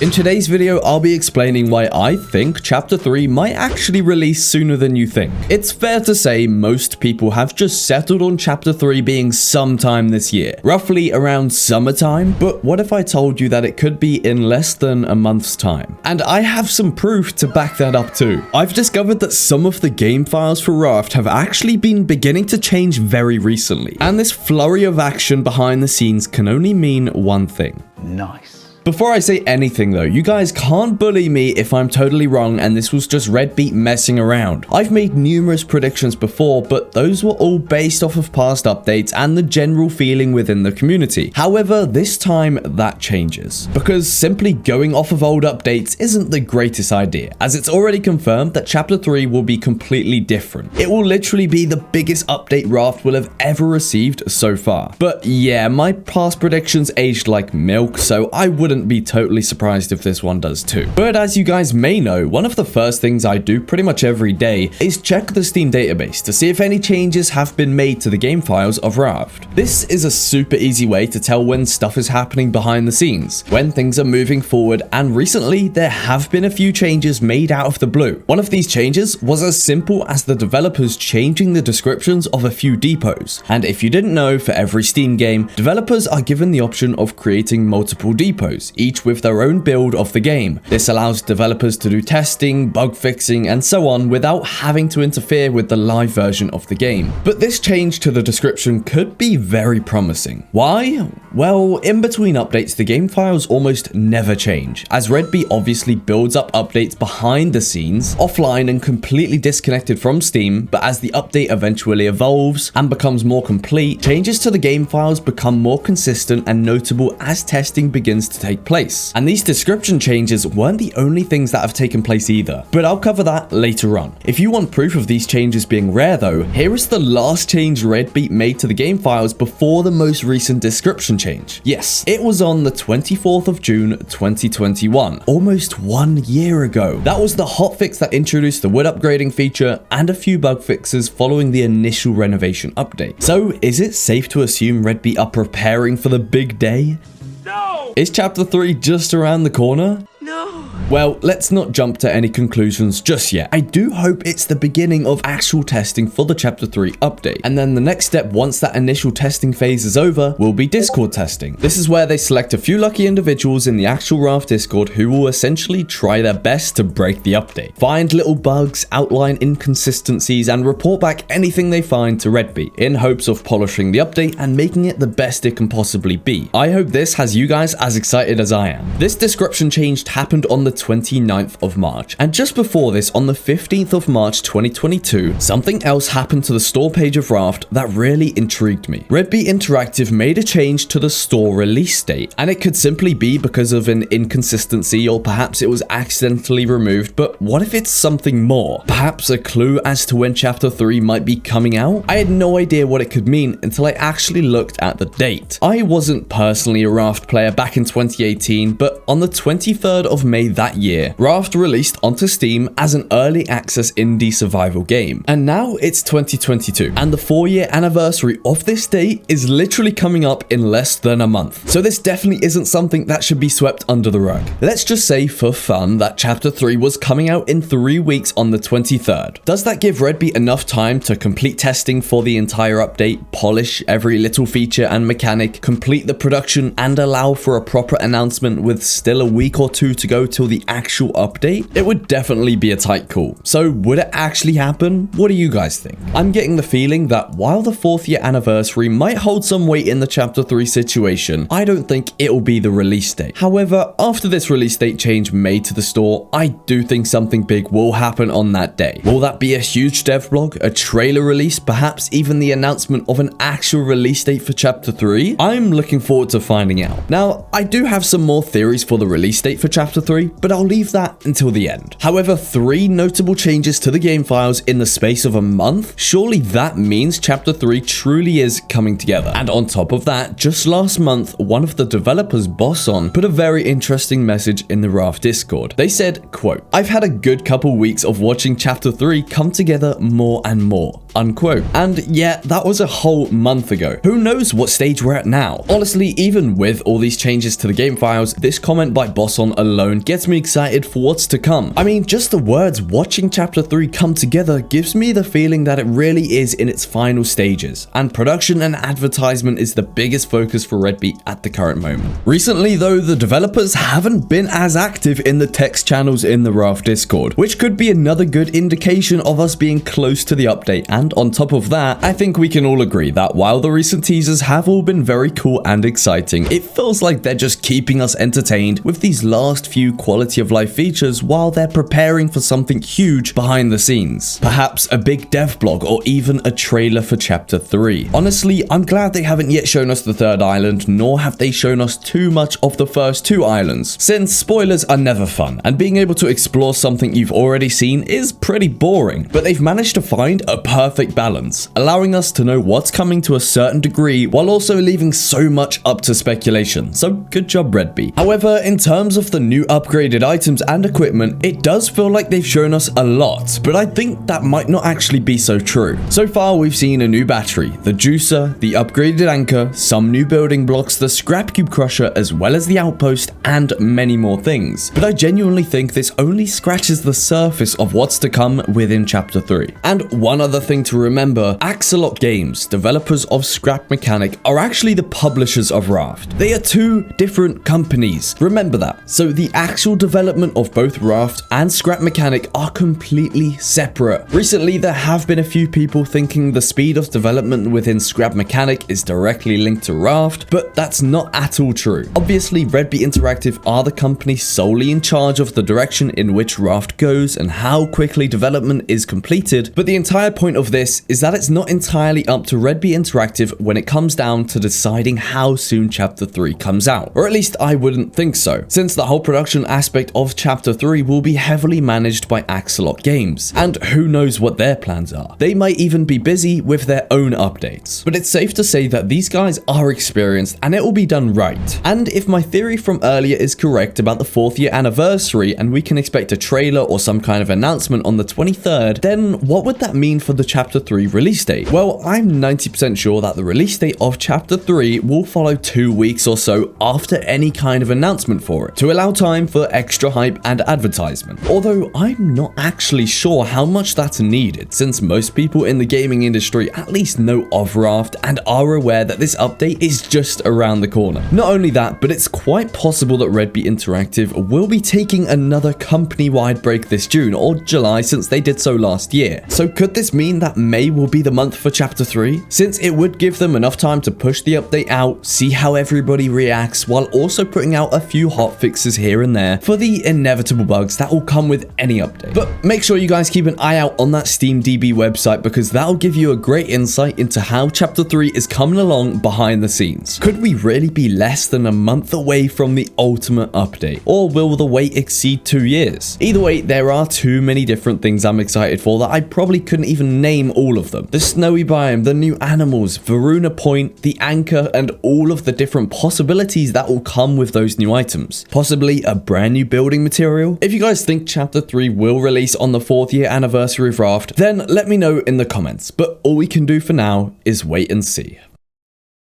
In today's video, I'll be explaining why I think Chapter 3 might actually release sooner than you think. It's fair to say most people have just settled on Chapter 3 being sometime this year, roughly around summertime, but what if I told you that it could be in less than a month's time? And I have some proof to back that up too. I've discovered that some of the game files for Raft have actually been beginning to change very recently, and this flurry of action behind the scenes can only mean one thing. Nice. Before I say anything though, you guys can't bully me if I'm totally wrong and this was just Redbeat messing around. I've made numerous predictions before, but those were all based off of past updates and the general feeling within the community. However, this time that changes, because simply going off of old updates isn't the greatest idea, as it's already confirmed that Chapter 3 will be completely different. It will literally be the biggest update Raft will have ever received so far. But yeah, my past predictions aged like milk, so I wouldn't be totally surprised if this one does too. But as you guys may know, one of the first things I do pretty much every day is check the Steam database to see if any changes have been made to the game files of Raft. This is a super easy way to tell when stuff is happening behind the scenes, when things are moving forward, and recently there have been a few changes made out of the blue. One of these changes was as simple as the developers changing the descriptions of a few depots. And if you didn't know, for every Steam game, developers are given the option of creating multiple depots, each with their own build of the game. This allows developers to do testing, bug fixing, and so on without having to interfere with the live version of the game. But this change to the description could be very promising. Why? Well, in between updates, the game files almost never change, as Redbeat obviously builds up updates behind the scenes, offline and completely disconnected from Steam, but as the update eventually evolves and becomes more complete, changes to the game files become more consistent and notable as testing begins to take place. And these description changes weren't the only things that have taken place either, but I'll cover that later on. If you want proof of these changes being rare though, here is the last change Redbeat made to the game files before the most recent description change. Yes, it was on the 24th of June 2021, almost 1 year ago. That was the hotfix that introduced the wood upgrading feature and a few bug fixes following the initial renovation update. So is it safe to assume Redbeat are preparing for the big day? No! Is Chapter 3 just around the corner? No! Well, let's not jump to any conclusions just yet. I do hope it's the beginning of actual testing for the Chapter 3 update. And then the next step once that initial testing phase is over will be Discord testing. This is where they select a few lucky individuals in the actual Raft Discord who will essentially try their best to break the update, find little bugs, outline inconsistencies, and report back anything they find to Redbeat in hopes of polishing the update and making it the best it can possibly be. I hope this has you guys as excited as I am. This description change happened on the 29th of March, and just before this, on the 15th of March 2022, something else happened to the store page of Raft that really intrigued me. Redbeat Interactive made a change to the store release date, and it could simply be because of an inconsistency, or perhaps it was accidentally removed, but what if it's something more? Perhaps a clue as to when Chapter 3 might be coming out? I had no idea what it could mean until I actually looked at the date. I wasn't personally a Raft player back in 2018, but on the 23rd of May that year, Raft released onto Steam as an early access indie survival game. And now it's 2022, and the 4-year anniversary of this date is literally coming up in less than a month. So this definitely isn't something that should be swept under the rug. Let's just say for fun that Chapter 3 was coming out in 3 weeks on the 23rd. Does that give Redbeat enough time to complete testing for the entire update, polish every little feature and mechanic, complete the production, and allow for a proper announcement with still a week or two to go till the actual update? It would definitely be a tight call. So would it actually happen? What do you guys think? I'm getting the feeling that while the 4th year anniversary might hold some weight in the Chapter 3 situation, I don't think it'll be the release date. However, after this release date change made to the store, I do think something big will happen on that day. Will that be a huge dev blog, a trailer release, perhaps even the announcement of an actual release date for Chapter 3? I'm looking forward to finding out. Now, I do have some more theories for the release date for Chapter 3, but I'll leave that until the end. However, 3 notable changes to the game files in the space of a month? Surely that means Chapter 3 truly is coming together. And on top of that, just last month, one of the developers, Bosson, put a very interesting message in the Raft Discord. They said, quote, "I've had a good couple weeks of watching Chapter 3 come together more and more. unquote. And yeah, that was a whole month ago. Who knows what stage we're at now? Honestly, even with all these changes to the game files, this comment by Bosson alone gets me excited for what's to come. I mean, just the words watching chapter 3 come together gives me the feeling that it really is in its final stages, and production and advertisement is the biggest focus for Red Beat at the current moment. Recently though, the developers haven't been as active in the text channels in the Raft Discord, which could be another good indication of us being close to the update. And on top of that, I think we can all agree that while the recent teasers have all been very cool and exciting, it feels like they're just keeping us entertained with these last few quality of life features while they're preparing for something huge behind the scenes. Perhaps a big dev blog or even a trailer for chapter 3. Honestly, I'm glad they haven't yet shown us the third island, nor have they shown us too much of the first two islands, since spoilers are never fun, and being able to explore something you've already seen is pretty boring. But they've managed to find a perfect balance, allowing us to know what's coming to a certain degree while also leaving so much up to speculation. So good job, Red Beat. However, in terms of the new upgraded items and equipment, it does feel like they've shown us a lot, but I think that might not actually be so true. So far, we've seen a new battery, the juicer, the upgraded anchor, some new building blocks, the scrap cube crusher, as well as the outpost, and many more things. But I genuinely think this only scratches the surface of what's to come within chapter 3. And one other thing to remember, Axolot Games, developers of Scrap Mechanic, are actually the publishers of Raft. They are two different companies. Remember that. So the actual development of both Raft and Scrap Mechanic are completely separate. Recently, there have been a few people thinking the speed of development within Scrap Mechanic is directly linked to Raft, but that's not at all true. Obviously, Red Beat Interactive are the company solely in charge of the direction in which Raft goes and how quickly development is completed, but the entire point of this is that it's not entirely up to Red Beat Interactive when it comes down to deciding how soon chapter 3 comes out. Or at least I wouldn't think so, since the whole production aspect of chapter 3 will be heavily managed by Axolot Games, and who knows what their plans are. They might even be busy with their own updates. But it's safe to say that these guys are experienced and it will be done right. And if my theory from earlier is correct about the 4th year anniversary and we can expect a trailer or some kind of announcement on the 23rd, then what would that mean for the chapter 3 release date? Well, I'm 90% sure that the release date of chapter 3 will follow 2 weeks or so after any kind of announcement for it, to allow time for extra hype and advertisement. Although I'm not actually sure how much that's needed, since most people in the gaming industry at least know of Raft and are aware that this update is just around the corner. Not only that, but it's quite possible that Red Beat Interactive will be taking another company-wide break this June or July, since they did so last year. So could this mean that May will be the month for chapter 3? Since it would give them enough time to push the update out, see how everybody reacts, while also putting out a few hot fixes here and there for the inevitable bugs that will come with any update. But make sure you guys keep an eye out on that SteamDB website, because that'll give you a great insight into how chapter 3 is coming along behind the scenes. Could we really be less than a month away from the ultimate update? Or will the wait exceed 2 years? Either way, there are too many different things I'm excited for that I probably couldn't even name all of them. The snowy biome, the new animals, Varuna Point, the anchor, and all of the different possibilities that will come with those new items. Possibly a brand new building material. If you guys think chapter 3 will release on the 4th year anniversary of Raft, then let me know in the comments. But all we can do for now is wait and see.